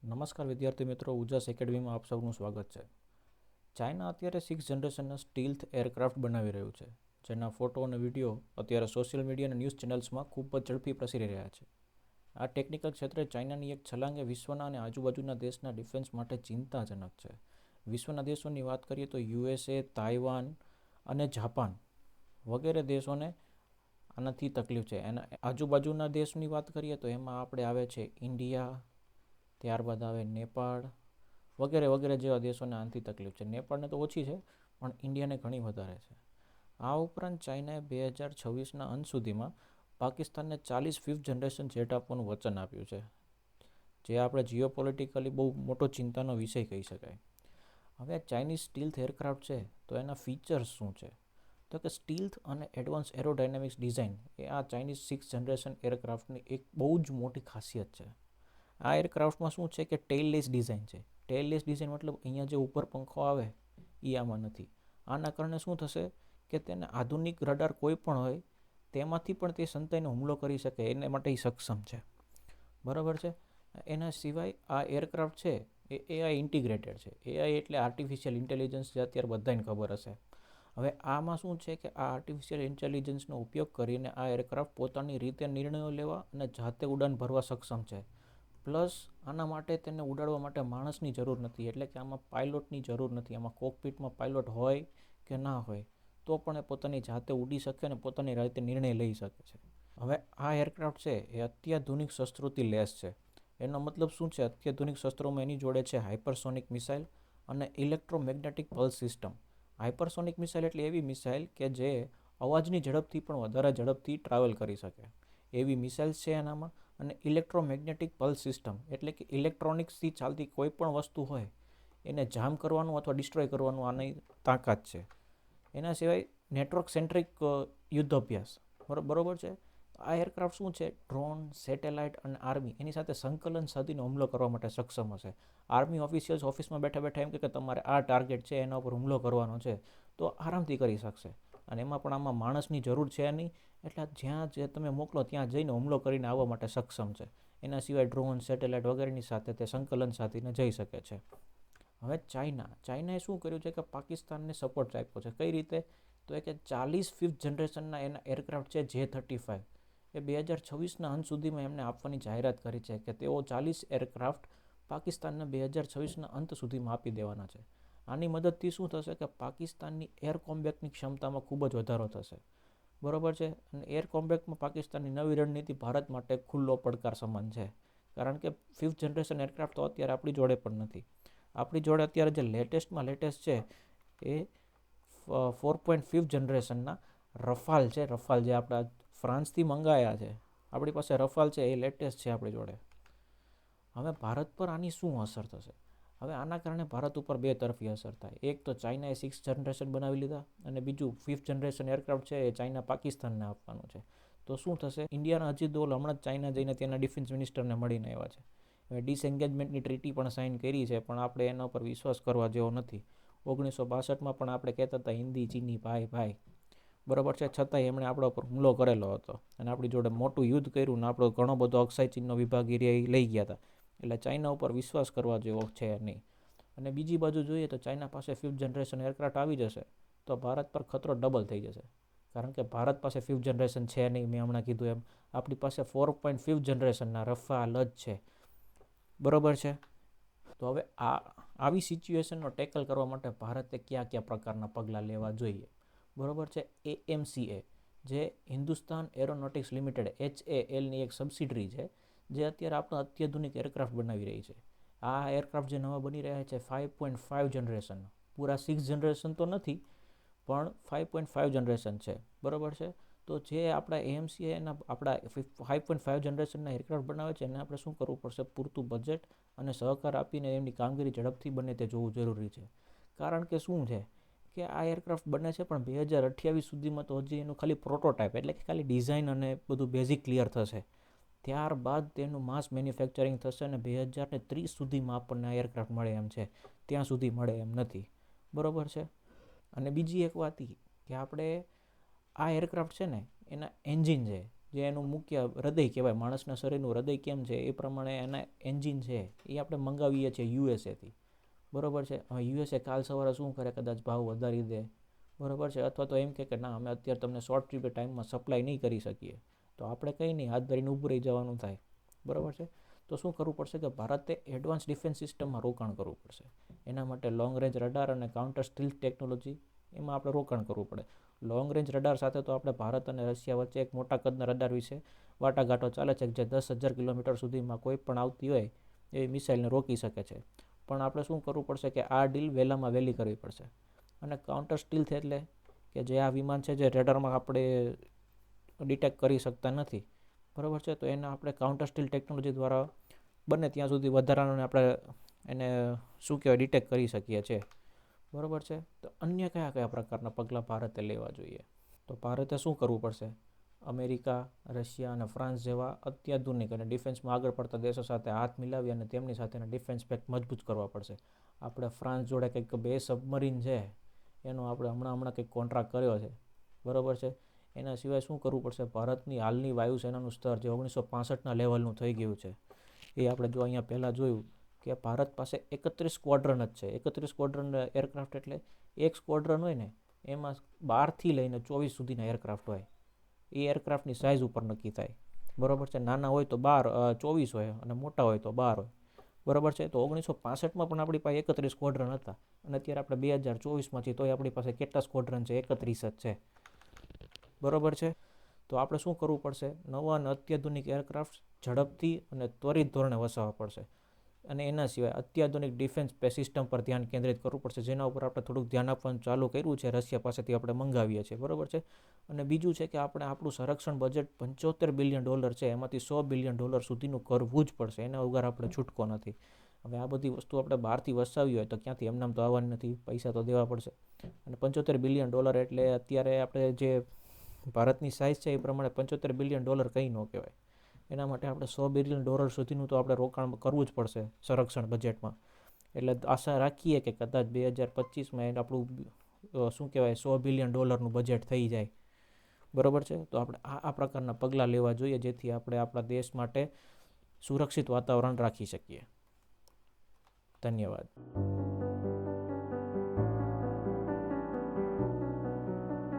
નમસ્કાર વિદ્યાર્થી મિત્રો, ઉજાસ એકેડમીમાં આપ સૌનું સ્વાગત છે. ચાઇના અત્યારે 6th જનરેશનના સ્ટીલ્થ એરક્રાફ્ટ બનાવી રહ્યું છે, જેના ફોટો અને વિડીયો અત્યારે સોશિયલ મીડિયા અને ન્યૂઝ ચેનલ્સમાં ખૂબ જ ઝડપી પ્રસરી રહ્યા છે. આ ટેકનિકલ ક્ષેત્રે ચાઇનાની એક છલાંગ એ વિશ્વના અને આજુબાજુના દેશના ડિફેન્સ માટે ચિંતાજનક છે. વિશ્વના દેશોની વાત કરીએ તો USA, તાઇવાન અને જાપાન વગેરે દેશોને આનાથી તકલીફ છે. એના આજુબાજુના દેશની વાત કરીએ તો એમાં આપણે આવે છે ઇન્ડિયા, ત્યારબાદ આવે નેપાળ વગેરે વગેરે જેવા દેશોને આનાથી તકલીફ છે. નેપાળને તો ઓછી છે, પણ ઇન્ડિયાને ઘણી વધારે છે. આ ઉપરાંત ચાઇનાએ 2026ના અંત સુધીમાં પાકિસ્તાનને 40 5th જનરેશન જેટ આપવાનું વચન આપ્યું છે, જે આપણે જીઓપોલિટિકલી બહુ મોટો ચિંતાનો વિષય કહી શકાય. હવે ચાઇનીઝ સ્ટીલ્થ એરક્રાફ્ટ છે, તો એના ફીચર્સ શું છે? તો કે સ્ટીલ્થ અને એડવાન્સ એરોડાયનેમિક્સ ડિઝાઇન એ આ ચાઇનીઝ 6th જનરેશન એરક્રાફ્ટની એક બહુ જ મોટી ખાસિયત છે. આ એરક્રાફ્ટમાં શું છે કે ટેઇલલેસ ડિઝાઇન છે. ટેઇલલેસ ડિઝાઇન મતલબ અહીંયા જે ઉપર પંખો આવે એ આમાં નથી. આના કારણે શું થશે કે તેને આધુનિક રડાર કોઈ પણ હોય તેમાંથી પણ તે સંતાઈને હુમલો કરી શકે, એને માટે એ સક્ષમ છે. બરાબર છે. એના સિવાય આ એરક્રાફ્ટ છે એ એઆઈ ઇન્ટિગ્રેટેડ છે. એઆઈ એટલે આર્ટિફિશિયલ ઇન્ટેલિજન્સ, જે અત્યારે બધાને ખબર હશે. હવે આમાં શું છે કે આ આર્ટિફિશિયલ ઇન્ટેલિજન્સનો ઉપયોગ કરીને આ એરક્રાફ્ટ પોતાની રીતે નિર્ણયો લેવા અને જાતે ઉડાન ભરવા સક્ષમ છે. પ્લસ આના માટે તેને ઉડાડવા માટે માણસની જરૂર નથી, એટલે કે આમાં પાયલોટની જરૂર નથી. આમાં કોકપીટમાં પાયલોટ હોય કે ના હોય તો પણ એ પોતાની જાતે ઉડી શકે અને પોતાની રીતે નિર્ણય લઈ શકે છે. હવે આ એરક્રાફ્ટ છે એ અત્યાધુનિક શસ્ત્રોથી લેસ છે. એનો મતલબ શું છે? અત્યાધુનિક શસ્ત્રોમાં એની જોડે છે હાઇપરસોનિક મિસાઇલ અને electromagnetic pulse system. Hypersonic missile એટલે એવી મિસાઇલ કે જે અવાજની ઝડપથી પણ વધારે ઝડપથી ટ્રાવેલ કરી શકે એવી મિસાઇલ્સ છે એનામાં. અને ઇલેક્ટ્રોમેગ્નેટિક પલ્સ સિસ્ટમ એટલે કે ઇલેક્ટ્રોનિક્સથી ચાલતી કોઈ પણ વસ્તુ હોય એને જામ કરવાનું અથવા ડિસ્ટ્રોય કરવાનું આની તાકાત છે. એના સિવાય નેટવર્ક સેન્ટ્રિક યુદ્ધ અભ્યાસ બરોબર છે. આ એરક્રાફ્ટ શું છે? ડ્રોન, સેટેલાઇટ અને આર્મી એની સાથે સંકલન સાધીને હુમલો કરવા માટે સક્ષમ હશે. આર્મી ઓફિશિયલ્સ ઓફિસમાં બેઠા બેઠા એમ કે તમારે આ ટાર્ગેટ છે એના ઉપર હુમલો કરવાનો છે તો આરામથી કરી શકશે. અને એમાં પણ આમાં માણસની જરૂર છે નહીં, એટલે જ્યાં જે તમે મોકલો ત્યાં જઈને હુમલો કરીને આવવા માટે સક્ષમ છે. એના સિવાય ડ્રોન, સેટેલાઇટ વગેરેની સાથે તે સંકલન સાધીને જઈ શકે છે. હવે ચાઇનાએ શું કર્યું છે કે પાકિસ્તાનને સપોર્ટ આપ્યો છે. કઈ રીતે? તો એ કે 40 5th જનરેશનના એના એરક્રાફ્ટ છે J-35 એ 2026ના અંત સુધીમાં એમને આપવાની જાહેરાત કરી છે કે તેઓ 40 એરક્રાફ્ટ પાકિસ્તાનને 2026ના અંત સુધીમાં આપી દેવાના છે. આની મદદથી શું થશે કે પાકિસ્તાનની એર કોમ્બેટની ક્ષમતામાં ખૂબ જ વધારો થશે. બરોબર છે. અને એર કોમ્બેટમાં પાકિસ્તાનની નવી રણનીતિ ભારત માટે ખુલ્લો પડકાર સમાન છે, કારણ કે 5th જનરેશન એરક્રાફ્ટ તો અત્યારે આપણી જોડે પણ નથી. આપણી જોડે અત્યારે જે લેટેસ્ટમાં લેટેસ્ટ છે એ 4.5th જનરેશનના રફાલ છે. રફાલ જે આપણા ફ્રાન્સથી મંગાયા છે, આપણી પાસે રફાલ છે, એ લેટેસ્ટ છે આપણી જોડે. હવે ભારત પર આની શું અસર થશે? હવે આના કારણે ભારત ઉપર બે તરફી અસર થાય. એક તો ચાઇનાએ 6th જનરેશન બનાવી લીધા, અને બીજું 5th જનરેશન એરક્રાફ્ટ છે એ ચાઇના પાકિસ્તાનને આપવાનું છે. તો શું થશે? ઇન્ડિયાના અજીત દોવલ હમણાં જ ચાઇના જઈને તેના ડિફેન્સ મિનિસ્ટરને મળીને આવ્યા છે. હવે ડિસએન્ગેજમેન્ટની ટ્રીટી પણ સાઇન કરી છે, પણ આપણે એના ઉપર વિશ્વાસ કરવા જેવો નથી. 1962માં પણ આપણે કહેતા હતા હિન્દી ચીની ભાઈ ભાઈ, બરાબર છે. છતાંય એમણે આપણા ઉપર હુમલો કરેલો હતો અને આપણી જોડે મોટું યુદ્ધ કર્યું ને આપણો ઘણો બધો અક્ષય ચીનનો વિભાગ એરિયા લઈ ગયા હતા. એટલે ચાઇના ઉપર વિશ્વાસ કરવા જેવો છે નહીં. અને બીજી બાજુ જોઈએ તો ચાઇના પાસે 5th જનરેશન એરક્રાફ્ટ આવી જશે તો ભારત પર ખતરો ડબલ થઈ જશે, કારણ કે ભારત પાસે 5th જનરેશન છે નહીં. મેં હમણાં કીધું એમ આપણી પાસે 4.5th જનરેશનના રફાલ જ છે. બરોબર છે. તો હવે આવી સિચ્યુએશનનો ટેકલ કરવા માટે ભારતે કયા કયા પ્રકારના પગલાં લેવા જોઈએ? બરોબર છે. AMCA જે હિન્દુસ્તાન એરોનોટિક્સ લિમિટેડ HALની એક સબસિડરી છે, જે અત્યારે આપણો અત્યાધુનિક એરક્રાફ્ટ બનાવી રહી છે. આ એરક્રાફ્ટ જે નવા બની રહ્યા છે 5.5 જનરેશન, પૂરા 6 જનરેશન તો નથી પણ 5.5 જનરેશન છે. બરોબર છે. તો જે આપણા AMCA એના આપણા 5.5 જનરેશનના એરક્રાફ્ટ બનાવે છે એને આપણે શું કરવું પડશે? પૂરતું બજેટ અને સહકાર આપીને એમની કામગીરી ઝડપથી બને તે જોવું જરૂરી છે. કારણ કે શું છે કે આ એરક્રાફ્ટ બને છે પણ 2028 સુધીમાં તો હજી એનું ખાલી પ્રોટોટાઇપ એટલે કે ખાલી ડિઝાઇન અને બધું બેઝિક ક્લિયર થશે. ત્યારબાદ તેનું માસ મેન્યુફેક્ચરિંગ થશે અને 2030 સુધીમાં આપણને આ એરક્રાફ્ટ મળે એમ છે. ત્યાં સુધી મળે એમ નથી. બરોબર છે. અને બીજી એક વાત કે આપણે આ એરક્રાફ્ટ છે ને એના એન્જિન છે જે એનું મુખ્ય હૃદય કહેવાય, માણસના શરીરનું હૃદય કેમ છે એ પ્રમાણે એના એન્જિન છે એ આપણે મંગાવીએ છીએ યુએસએથી. બરોબર છે. હવે યુએસએ કાલ સવારે શું કરે, કદાચ ભાવ વધારી દે, બરોબર છે, અથવા તો એમ કે ના અમે અત્યારે તમને શોર્ટ પીરિયડ ટાઈમમાં સપ્લાય નહીં કરી શકીએ, તો આપણે કંઈ નહીં, હાથ ધરીને ઊભું રહી જવાનું થાય. બરોબર છે. તો શું કરવું પડશે કે ભારતે એડવાન્સ ડિફેન્સ સિસ્ટમમાં રોકાણ કરવું પડશે. એના માટે લોંગ રેન્જ રડાર અને કાઉન્ટર સ્ટીલ્થ ટેકનોલોજી એમાં આપણે રોકાણ કરવું પડે. લોંગ રેન્જ રડાર સાથે તો આપણે ભારત અને રશિયા વચ્ચે એક મોટા કદના રડાર વિશે વાટાઘાટો ચાલે છે, જે 10,000 કિલોમીટર સુધીમાં કોઈ પણ આવતી હોય એવી મિસાઇલને રોકી શકે છે. પણ આપણે શું કરવું પડશે કે આ ડીલ વહેલામાં વહેલી કરવી પડશે. અને કાઉન્ટર સ્ટીલ્થ એટલે કે જે આ વિમાન છે જે રેડારમાં આપણે ડિટેક્ટ કરી શકતા નથી, બરાબર છે, તો એને આપણે કાઉન્ટર સ્ટીલ ટેકનોલોજી દ્વારા બને ત્યાં સુધી વધારાને આપણે એને શું કહેવાય ડિટેક્ટ કરી શકીએ છીએ. બરાબર છે. તો અન્ય કયા કયા પ્રકારના પગલાં ભારતે લેવા જોઈએ? તો ભારતે શું કરવું પડશે? અમેરિકા, રશિયા અને ફ્રાન્સ જેવા અત્યાધુનિક અને ડિફેન્સમાં આગળ પડતા દેશો સાથે હાથ મિલાવી અને તેમની સાથેના ડિફેન્સ પેક્ટ મજબૂત કરવા પડશે. આપણે ફ્રાન્સ જોડે કંઈક 2 સબમરીન છે એનો આપણે હમણાં કંઈક કોન્ટ્રાક્ટ કર્યો છે, બરાબર છે. એના સિવાય શું કરવું પડશે? ભારતની હાલની વાયુસેનાનું સ્તર જે 1965ના લેવલનું થઈ ગયું છે, એ આપણે જો અહીંયા પહેલાં જોયું કે ભારત પાસે 31 સ્ક્વોડ્રન જ છે. 31 સ્ક્વોડ્રન એરક્રાફ્ટ એટલે એક સ્ક્વોડ્રન હોય ને એમાં 12થી લઈને 24 સુધીના એરક્રાફ્ટ હોય. એ એરક્રાફ્ટની સાઇઝ ઉપર નક્કી થાય, બરાબર છે. નાના હોય તો 24 હોય અને મોટા હોય તો 12 હોય, બરાબર છે. તો 1965માં પણ આપણી પાસે 31 સ્ક્વોડ્રન હતા અને અત્યારે આપણે 2024માં છીએ તોય આપણી પાસે કેટલા સ્ક્વોડ્રન છે? 31 જ છે, બરાબર છે. તો આપણે શું કરવું પડશે? નવા અને અત્યાધુનિક એરક્રાફ્ટ ઝડપથી અને ત્વરિત ધોરણે વસાવવા પડશે. અને એના સિવાય અત્યાધુનિક ડિફેન્સ સિસ્ટમ પર ધ્યાન કેન્દ્રિત કરવું પડશે, જેના ઉપર આપણે થોડુંક ધ્યાન આપવાનું ચાલુ કર્યું છે, રશિયા પાસેથી આપણે મંગાવીએ છીએ, બરાબર છે. અને બીજું છે કે આપણે આપણું સંરક્ષણ બજેટ $75 બિલિયન છે, એમાંથી $100 બિલિયન સુધીનું કરવું જ પડશે. એના વગર આપણે છૂટકો નથી. હવે આ બધી વસ્તુ આપણે બહારથી વસાવી હોય તો ક્યાંથી એમનામ તો આવવાની નથી, પૈસા તો દેવા પડશે. અને $75 બિલિયન એટલે અત્યારે આપણે જે ભારતની સાઇઝ છે એ પ્રમાણે $75 બિલિયન કંઈ ન કહેવાય. એના માટે આપણે $100 બિલિયન સુધીનું તો આપણે રોકાણ કરવું જ પડશે સંરક્ષણ બજેટમાં. એટલે આશા રાખીએ કે કદાચ 2025માં આપણું શું કહેવાય $100 બિલિયન બજેટ થઈ જાય, બરાબર છે. તો આપણે આ પ્રકારના પગલાં લેવા જોઈએ જેથી આપણે આપણા દેશ માટે સુરક્ષિત વાતાવરણ રાખી શકીએ. ધન્યવાદ.